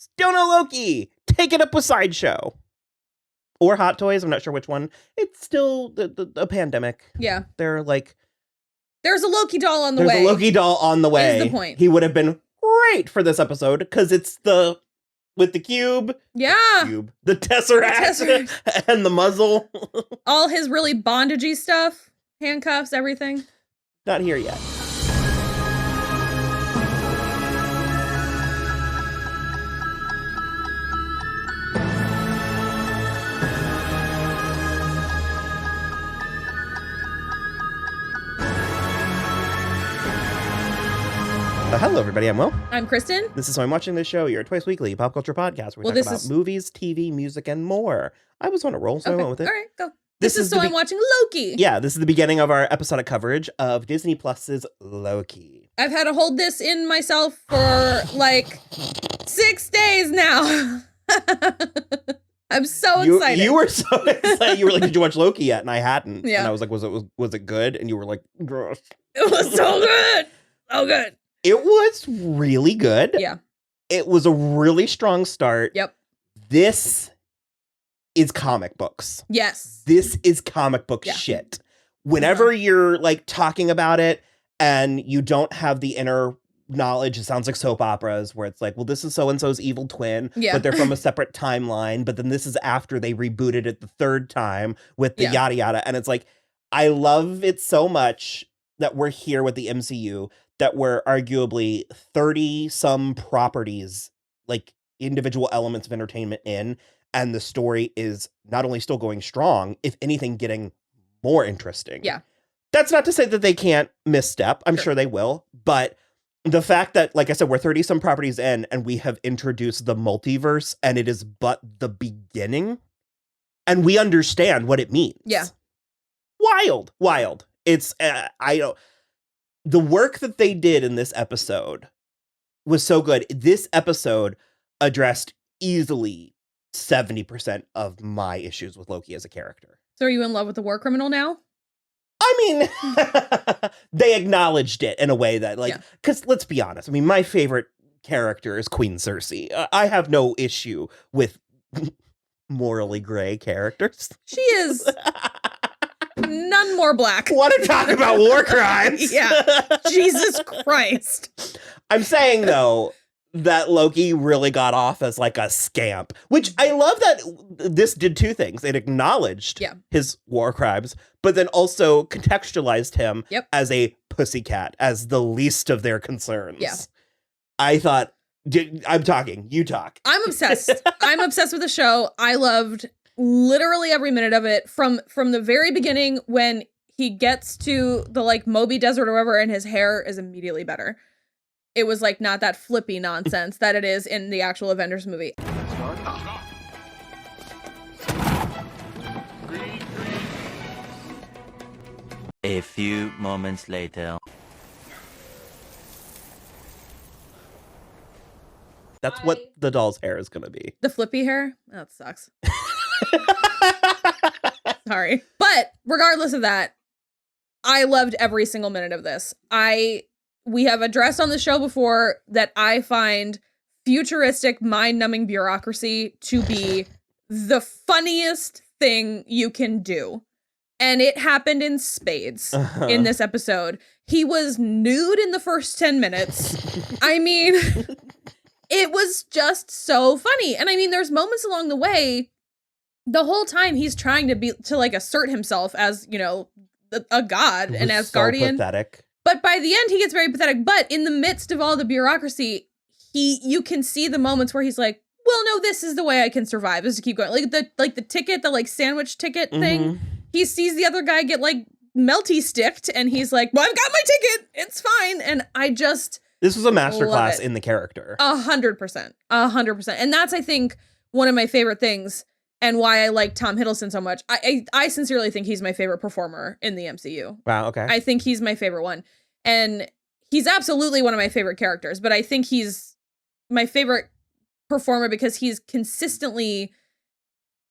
Still no Loki. Take it up with Sideshow. Or Hot Toys. I'm not sure which one. It's still a pandemic. Yeah. They're like... There's a Loki doll on the way. There's a Loki doll on the way. Is the point. He would have been great for this episode because it's with the cube. Yeah. The Tesseract. And the muzzle. All his really bondagey stuff. Handcuffs, everything. Not here yet. Hello, everybody. I'm Will. I'm Kristen. This is why I'm watching this show. Your twice weekly pop culture podcast where we talk about movies, TV, music, and more. I was on a roll, so I went with it. All right, go. This is so I'm watching Loki. Yeah, this is the beginning of our episodic coverage of Disney Plus's Loki. I've had to hold this in myself for like 6 days now. I'm so excited. You were so excited. You were like, "Did you watch Loki yet?" And I hadn't. Yeah. And I was like, "Was it good?" And you were like, "Gross." It was so good. So good. It was really good. Yeah. It was a really strong start. Yep. This is comic books. Yes. This is comic book shit. Whenever you're like talking about it and you don't have the inner knowledge, it sounds like soap operas where it's like, well, this is so-and-so's evil twin, but they're from a separate timeline. But then this is after they rebooted it the third time with the yada yada. And it's like, I love it so much that we're here with the MCU, that we're arguably 30 some properties, like individual elements of entertainment in, and the story is not only still going strong, if anything, getting more interesting. Yeah. That's not to say that they can't misstep. I'm sure they will. But the fact that, like I said, we're 30 some properties in and we have introduced the multiverse and it is but the beginning and we understand what it means. Yeah. Wild. It's, the work that they did in this episode was so good. This episode addressed easily 70% of my issues with Loki as a character. So are you in love with the war criminal now? I mean, they acknowledged it in a way that, like, because let's be honest. I mean, my favorite character is Queen Cersei. I have no issue with morally gray characters. She is none more black. Want to talk about war crimes? Yeah. Jesus Christ. I'm saying, though, that Loki really got off as like a scamp, which I love that this did two things. It acknowledged his war crimes, but then also contextualized him as a pussycat, as the least of their concerns. Yeah. I thought, I'm talking, you talk. I'm obsessed. I'm obsessed with the show. I loved literally every minute of it from the very beginning when he gets to the like Moby Desert or whatever and his hair is immediately better. It was like not that flippy nonsense that it is in the actual Avengers movie. A few moments later. That's what the doll's hair is going to be. The flippy hair? That sucks. Sorry. But regardless of that, I loved every single minute of this. We have addressed on the show before that I find futuristic, mind-numbing bureaucracy to be the funniest thing you can do. And it happened in spades in this episode. He was nude in the first 10 minutes. I mean, it was just so funny. And I mean, there's moments along the way, the whole time he's trying to like assert himself as, you know, a god, an Asgardian. So pathetic. But by the end, he gets very pathetic. But in the midst of all the bureaucracy, you can see the moments where he's like, well, no, this is the way I can survive, is to keep going. Like the ticket, the like sandwich ticket thing. He sees the other guy get like melty sticked and he's like, well, I've got my ticket. It's fine. And this was a masterclass in the character. 100%. 100%. And that's, I think, one of my favorite things and why I like Tom Hiddleston so much. I sincerely think he's my favorite performer in the MCU. Wow, okay. I think he's my favorite one. And he's absolutely one of my favorite characters, but I think he's my favorite performer because he's consistently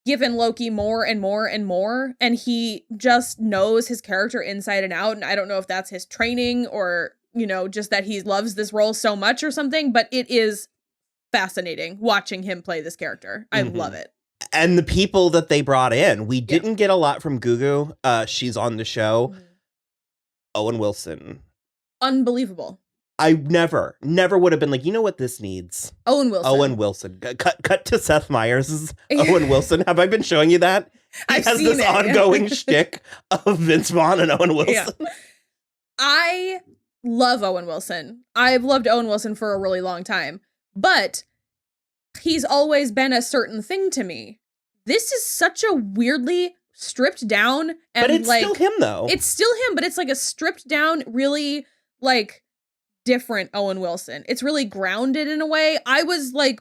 given Loki more and more and more, and he just knows his character inside and out. And I don't know if that's his training or, you know, just that he loves this role so much or something, but it is fascinating watching him play this character. I love it. And the people that they brought in, we didn't get a lot from Gugu. She's on the show. Owen Wilson. Unbelievable. I never would have been like, you know what this needs? Owen Wilson. Cut to Seth Meyers' Owen Wilson. Have I been showing you that? He has this ongoing shtick of Vince Vaughn and Owen Wilson. Yeah. I love Owen Wilson. I've loved Owen Wilson for a really long time, but he's always been a certain thing to me. This is such a weirdly stripped down, and but it's still him though. It's still him, but it's like a stripped down, really like different Owen Wilson. It's really grounded in a way. I was like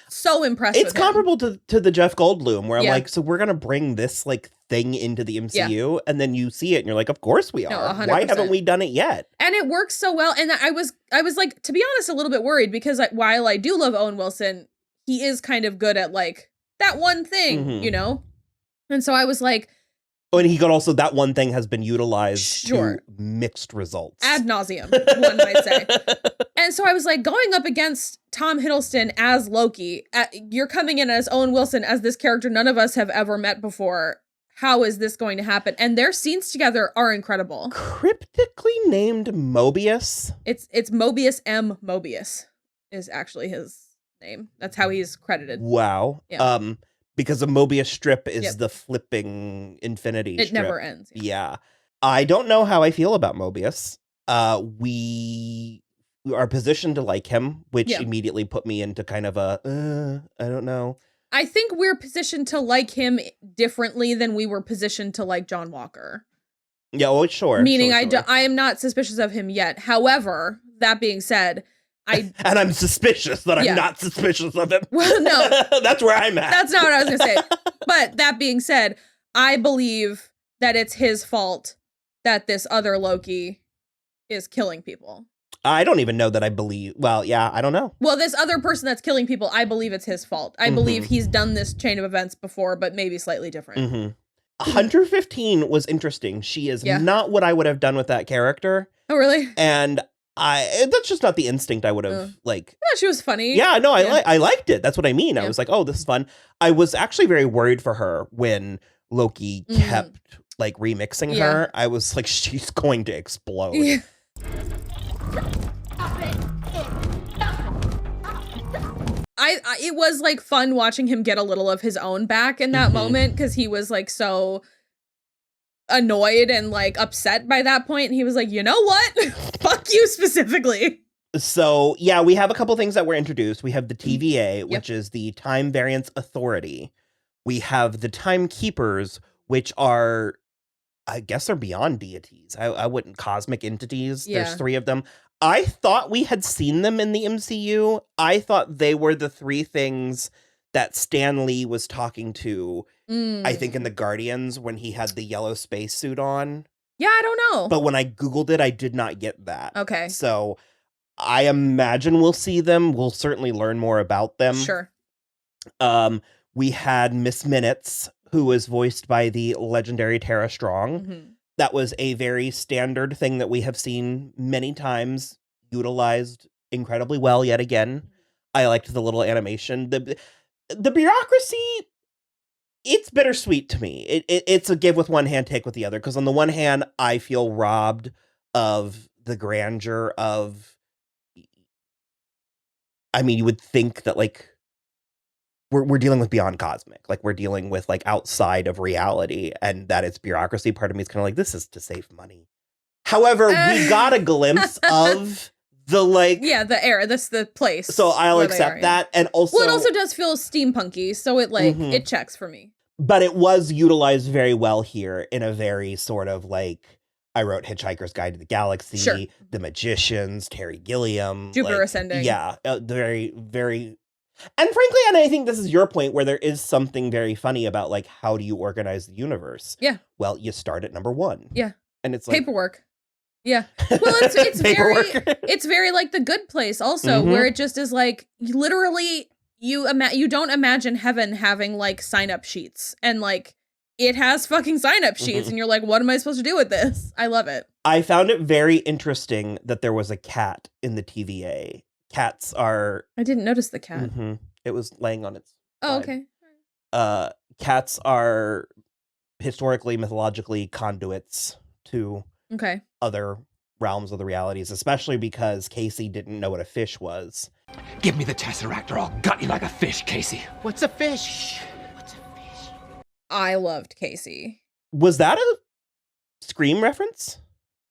so impressed with him. It's comparable to the Jeff Goldblum, where I'm like, so we're gonna bring this like thing into the MCU, and then you see it and you're like, of course we are. No, why haven't we done it yet? And it works so well. And I was like, to be honest, a little bit worried, because while I do love Owen Wilson, he is kind of good at like that one thing, you know? And so I was like, and he got also, that one thing has been utilized to mixed results. Ad nauseum, one might say. And so I was like, going up against Tom Hiddleston as Loki, you're coming in as Owen Wilson as this character none of us have ever met before. How is this going to happen? And their scenes together are incredible. Cryptically named Mobius. It's Mobius M. Mobius is actually his name. That's how he's credited. Wow. Yeah. Because a Mobius strip is the flipping infinity strip. It never ends. Yeah. I don't know how I feel about Mobius. We are positioned to like him, which immediately put me into kind of a, I don't know. I think we're positioned to like him differently than we were positioned to like John Walker. Yeah, well, sure. Meaning I am not suspicious of him yet. However, that being said, and I'm suspicious that I'm not suspicious of him. Well, no. That's where I'm at. That's not what I was going to say. But that being said, I believe that it's his fault that this other Loki is killing people. I don't even know that I believe. Well, yeah, I don't know. Well, this other person that's killing people, I believe it's his fault. I believe he's done this chain of events before, but maybe slightly different. Hunter 15 was interesting. She is not what I would have done with that character. Oh, really? And that's just not the instinct I would have, like... Yeah, she was funny. Yeah, no, I liked it. That's what I mean. I was like, oh, this is fun. I was actually very worried for her when Loki kept, like, remixing her. I was like, she's going to explode. Yeah. It was, like, fun watching him get a little of his own back in that moment, because he was, like, so... annoyed and like upset by that point. And he was like, you know what? Fuck you specifically. So yeah, we have a couple things that were introduced. We have the TVA, which is the Time Variance Authority. We have the Timekeepers, which are, I guess, are beyond deities. I wouldn't, cosmic entities. Yeah. There's 3 of them. I thought we had seen them in the MCU. I thought they were the 3 things that Stan Lee was talking to, I think, in the Guardians when he had the yellow spacesuit on. Yeah, I don't know. But when I Googled it, I did not get that. Okay. So I imagine we'll see them. We'll certainly learn more about them. Sure. We had Miss Minutes, who was voiced by the legendary Tara Strong. That was a very standard thing that we have seen many times, utilized incredibly well yet again. I liked the little animation. The bureaucracy, it's bittersweet to me. It's a give with one hand, take with the other. Because on the one hand, I feel robbed of the grandeur of... I mean, you would think that, like, we're dealing with beyond cosmic. Like, we're dealing with, like, outside of reality. And that it's bureaucracy. Part of me is kind of like, this is to save money. However, we got a glimpse of... the, like... Yeah, the era. That's the place. So I'll accept that. And also... Well, it also does feel steampunky, so it, like, it checks for me. But it was utilized very well here in a very sort of, like... I wrote Hitchhiker's Guide to the Galaxy, The Magicians, Terry Gilliam. Jupiter Ascending. Yeah, very, very... And frankly, and I think this is your point, where there is something very funny about, like, how do you organize the universe? Yeah. Well, you start at number 1. Yeah. And it's like... Paperwork. Yeah. Well, it's very like The Good Place also, where it just is like, literally, you don't imagine heaven having like sign-up sheets, and like it has fucking sign-up sheets, and you're like, what am I supposed to do with this? I love it. I found it very interesting that there was a cat in the TVA, cats are... I didn't notice the cat. Mm-hmm. It was laying on its Oh, side. okay. Cats are historically, mythologically conduits to other realms of the realities, especially because Casey didn't know what a fish was. Give me the Tesseract or I'll gut you like a fish, Casey. What's a fish? I loved Casey. Was that a Scream reference?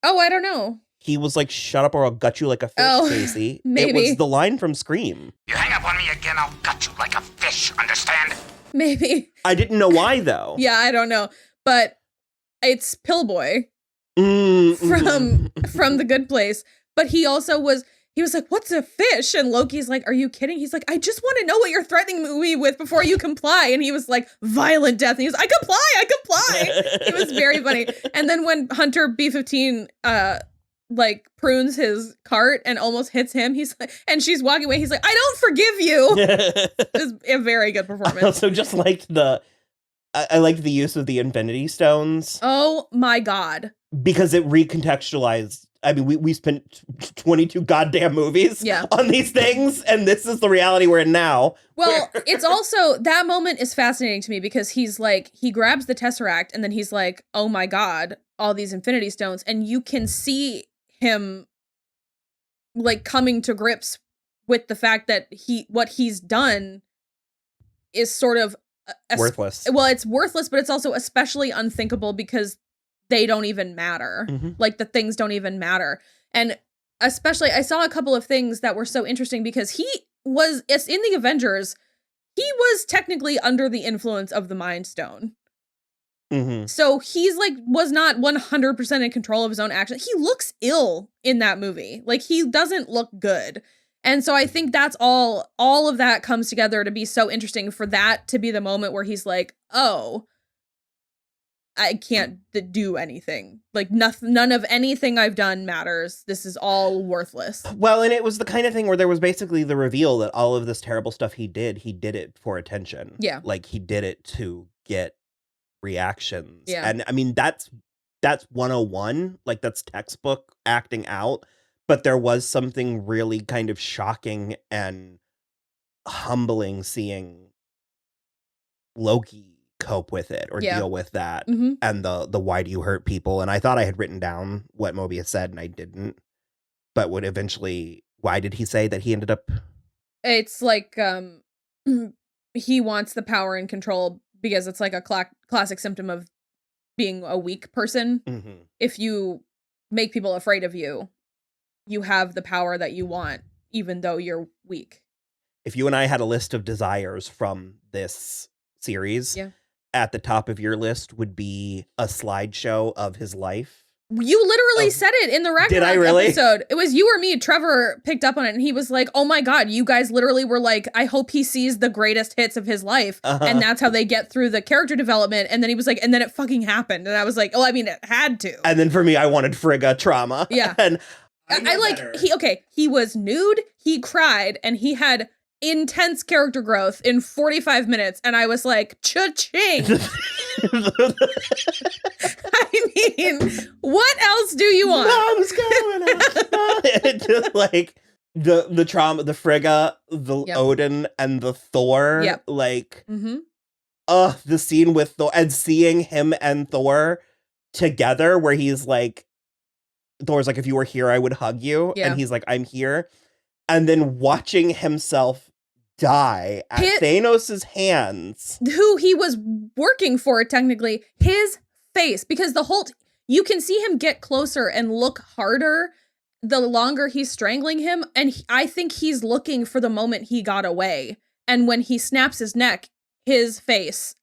Oh, I don't know. He was like, shut up or I'll gut you like a fish, Casey. Maybe. It was the line from Scream. You hang up on me again, I'll gut you like a fish, understand? Maybe. I didn't know why, though. Yeah, I don't know. But it's Pillboy from The Good Place. But he also was like, what's a fish? And Loki's like, are you kidding? He's like, I just want to know what you're threatening me with before you comply. And he was like, violent death. And he was, I comply. It was very funny. And then when Hunter B-15 like prunes his cart and almost hits him, he's like, and she's walking away, he's like, I don't forgive you. It's a very good performance. I also just liked I liked the use of the Infinity Stones. Oh my God. Because it recontextualized. I mean, we spent 22 goddamn movies on these things, and this is the reality we're in now. Well, it's also, that moment is fascinating to me because he's like, he grabs the Tesseract and then he's like, oh my God, all these Infinity Stones. And you can see him like coming to grips with the fact that what he's done is sort of worthless. Well, it's worthless, but it's also especially unthinkable because they don't even matter. Like the things don't even matter. And especially I saw a couple of things that were so interesting because it's in the Avengers, he was technically under the influence of the Mind Stone. So he's like, was not 100% in control of his own actions. He looks ill in that movie. Like he doesn't look good. And so I think that's all of that comes together to be so interesting for that to be the moment where he's like, oh, I can't do anything. Like none of anything I've done matters. This is all worthless. Well, and it was the kind of thing where there was basically the reveal that all of this terrible stuff he did it for attention. Yeah. Like he did it to get reactions. Yeah. And I mean, that's 101. Like that's textbook acting out. But there was something really kind of shocking and humbling seeing Loki cope with it or deal with that and the why do you hurt people. And I thought I had written down what Mobius said and I didn't, but would eventually, why did he say that he ended up? It's like he wants the power and control because it's like a classic symptom of being a weak person. If you make people afraid of you, you have the power that you want, even though you're weak. If you and I had a list of desires from this series, at the top of your list would be a slideshow of his life. You literally said it in the Ragnarok episode. It was you or me. Trevor picked up on it and he was like, oh my God, you guys literally were like, I hope he sees the greatest hits of his life. And that's how they get through the character development. And then he was like, and then it fucking happened. And I was like, oh, I mean, it had to. And then for me, I wanted Frigga trauma. Yeah. And I like, he was nude, he cried, and he had intense character growth in 45 minutes. And I was like, cha-ching. I mean, what else do you want? Mom's going on. Just like the trauma, the Frigga, the Odin, and the Thor. Like, the scene with Thor and seeing him and Thor together where he's like, Thor's like, if you were here, I would hug you. And he's like, I'm here. And then watching himself die at Thanos' hands. Who he was working for, technically. His face. Because you can see him get closer and look harder the longer he's strangling him. And I think he's looking for the moment he got away. And when he snaps his neck, his face,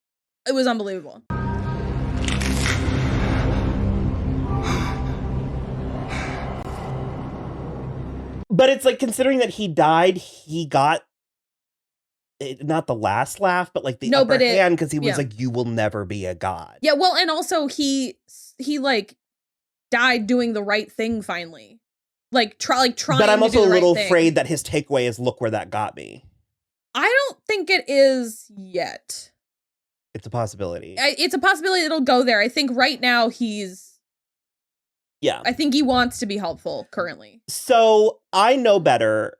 it was unbelievable. But it's like, considering that he died, he got not the last laugh, but like the upper hand, because he was like, you will never be a god. Yeah, well, and also he like died doing the right thing finally. Trying. But I'm also a little afraid that his takeaway is, look where that got me. I don't think it is yet. It's a possibility. It's a possibility it'll go there. I think right now I think he wants to be helpful currently. So I know better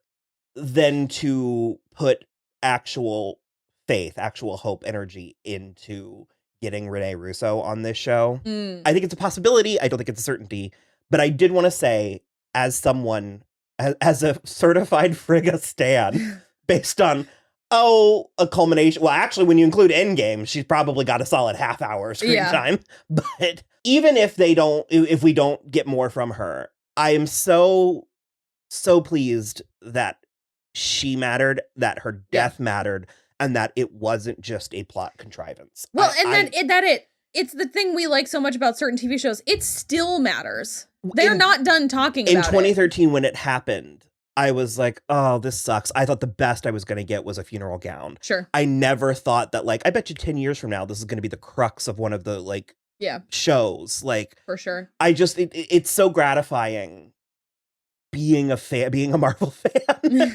than to put actual faith, actual hope, energy into getting Rene Russo on this show. I think it's a possibility. I don't think it's a certainty. But I did want to say, as someone, as a certified Frigga stan, based on, a culmination. Well, actually, when you include Endgame, she's probably got a solid half hour screen time. But even if we don't get more from her, I am so pleased that she mattered, that her death mattered, and that it wasn't just a plot contrivance. Well, it's the thing we like so much about certain TV shows. It still matters. They're not done talking about it. In 2013, when it happened, I was like, oh, this sucks. I thought the best I was going to get was a funeral gown. Sure. I never thought that, I bet you 10 years from now, this is going to be the crux of one of the, shows. For sure. It's so gratifying being a Marvel fan.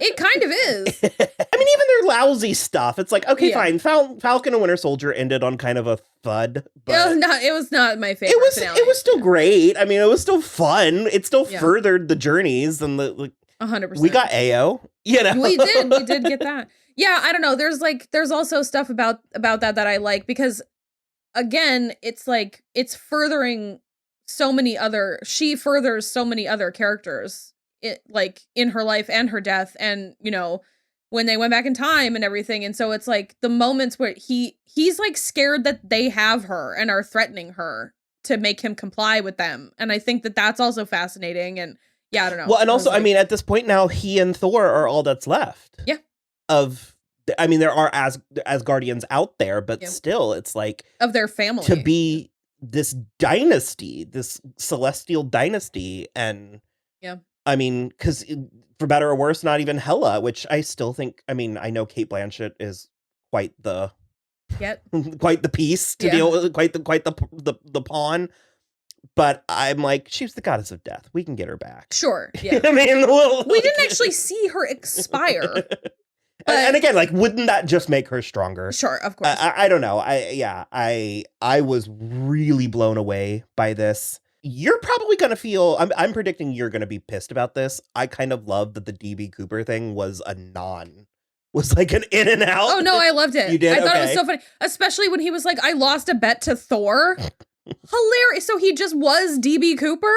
It kind of is. I mean, even their lousy stuff. It's like, okay, fine. Falcon and Winter Soldier ended on kind of a thud. But it was not my favorite finale. It was still great. I mean, it was still fun. It still furthered the journeys and 100%. We got AO. We did get that. Yeah, I don't know. There's also stuff about that I like because, again, it's furthering she furthers so many other characters in her life and her death, and when they went back in time and everything. And so it's the moments where he's scared that they have her and are threatening her to make him comply with them. And I think that's also fascinating. And I don't know. Well, and also, I mean, at this point now, he and Thor are all that's left. Yeah. There are Asgardians out there, but still, it's of their family to be this dynasty, this celestial dynasty. And I mean, because for better or worse, not even Hela, which I still think, I mean, I know Cate Blanchett is quite the piece to deal with, quite the pawn. But I'm like, she's the goddess of death. We can get her back. Sure. Yeah. I mean, we didn't actually see her expire. And again, wouldn't that just make her stronger? Sure, of course. I don't know. I was really blown away by this. You're probably going to feel, I'm predicting you're going to be pissed about this. I kind of love that the DB Cooper thing was an in and out. Oh, no, I loved it. You did? I thought it was so funny. Especially when he was like, I lost a bet to Thor. Hilarious. So he just was DB Cooper?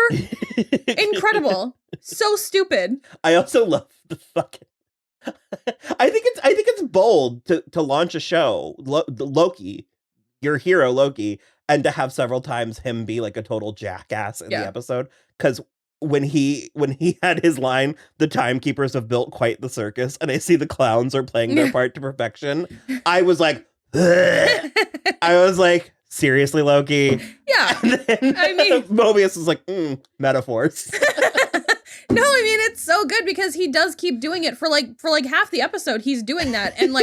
Incredible. So stupid. I also love the fucking... I think it's bold to launch a show, Loki, your hero Loki, and to have several times him be a total jackass in the episode. Because when he had his line, the timekeepers have built quite the circus, and I see the clowns are playing their part to perfection. I was like, seriously, Loki? Yeah. And then I mean, Mobius was like, metaphors. No, I mean, it's so good because he does keep doing it for half the episode. He's doing that. And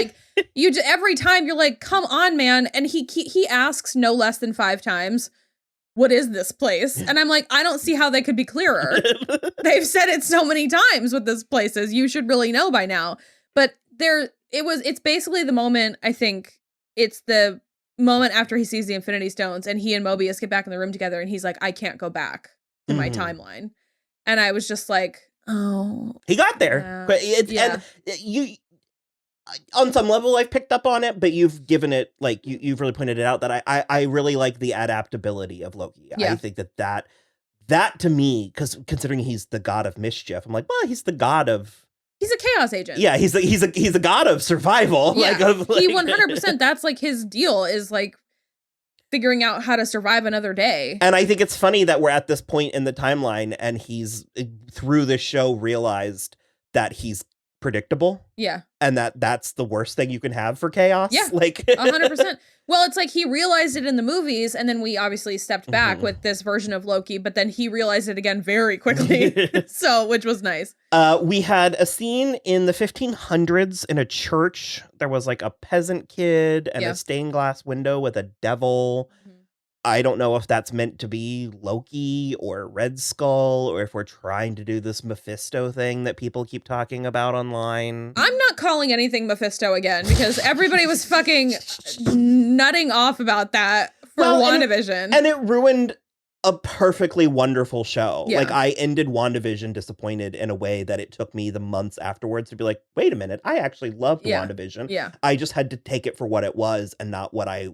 every time you're like, come on, man. And he asks no less than 5 times, what is this place? And I'm like, I don't see how they could be clearer. They've said it so many times what this place is. You should really know by now. But it's basically the moment, I think, it's the moment after he sees the Infinity Stones and he and Mobius get back in the room together and he's like, I can't go back to my timeline. And I was just like, oh. He got there. But and you, on some level, I've picked up on it, but you've given it, you've really pointed it out that I really like the adaptability of Loki. Yeah. I think that to me, because considering he's the god of mischief, I'm like, well, he's the god of... He's a chaos agent. Yeah, he's a god of survival. Yeah, he 100%, that's his deal is figuring out how to survive another day. And I think it's funny that we're at this point in the timeline and he's, through this show, realized that he's predictable. Yeah. And that's the worst thing you can have for chaos. Yeah, 100%. Well, it's he realized it in the movies, and then we obviously stepped back with this version of Loki, but then he realized it again very quickly, which was nice. We had a scene in the 1500s in a church. There was a peasant kid and a stained glass window with a devil. I don't know if that's meant to be Loki or Red Skull, or if we're trying to do this Mephisto thing that people keep talking about online. I'm not calling anything Mephisto again because everybody was fucking nutting off about that for WandaVision. And it ruined a perfectly wonderful show. Yeah. Like, I ended WandaVision disappointed in a way that it took me the months afterwards to be like, wait a minute, I actually loved WandaVision. Yeah. I just had to take it for what it was and not what I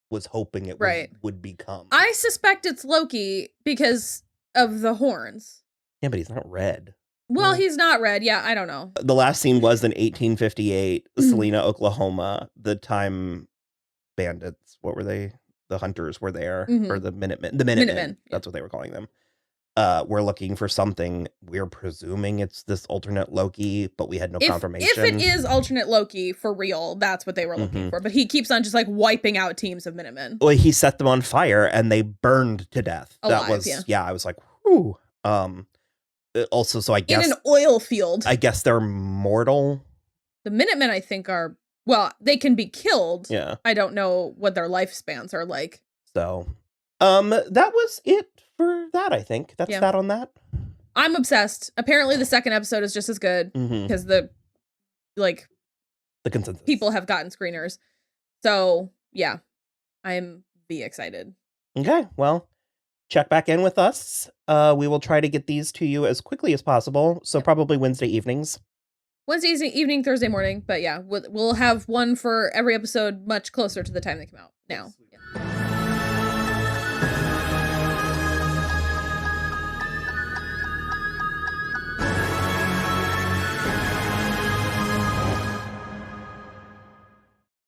was hoping it would become. I suspect it's Loki because of the horns. Yeah, but he's not red. Well, he's not red. Yeah, I don't know. The last scene was in 1858, Salina, Oklahoma. The time bandits, what were they? The hunters were there, or the Minutemen. The Minutemen. That's what they were calling them. We're looking for something. We're presuming it's this alternate Loki, but we had no confirmation. If it is alternate Loki for real, that's what they were looking for. But he keeps on just like wiping out teams of Minutemen. Well, he set them on fire and they burned to death. Alive, that was I was like, whew. Also, so I guess in an oil field. I guess they're mortal. The Minutemen, I think, are they can be killed. Yeah. I don't know what their lifespans are like. So, that was it for that. I think that's that on that. I'm obsessed. Apparently, the second episode is just as good because the consensus people have gotten screeners. So yeah, I'm excited. Okay, well, check back in with us. We will try to get these to you as quickly as possible. So probably Wednesday evenings. Wednesday evening, Thursday morning. But yeah, we'll have one for every episode much closer to the time they come out now. Yeah.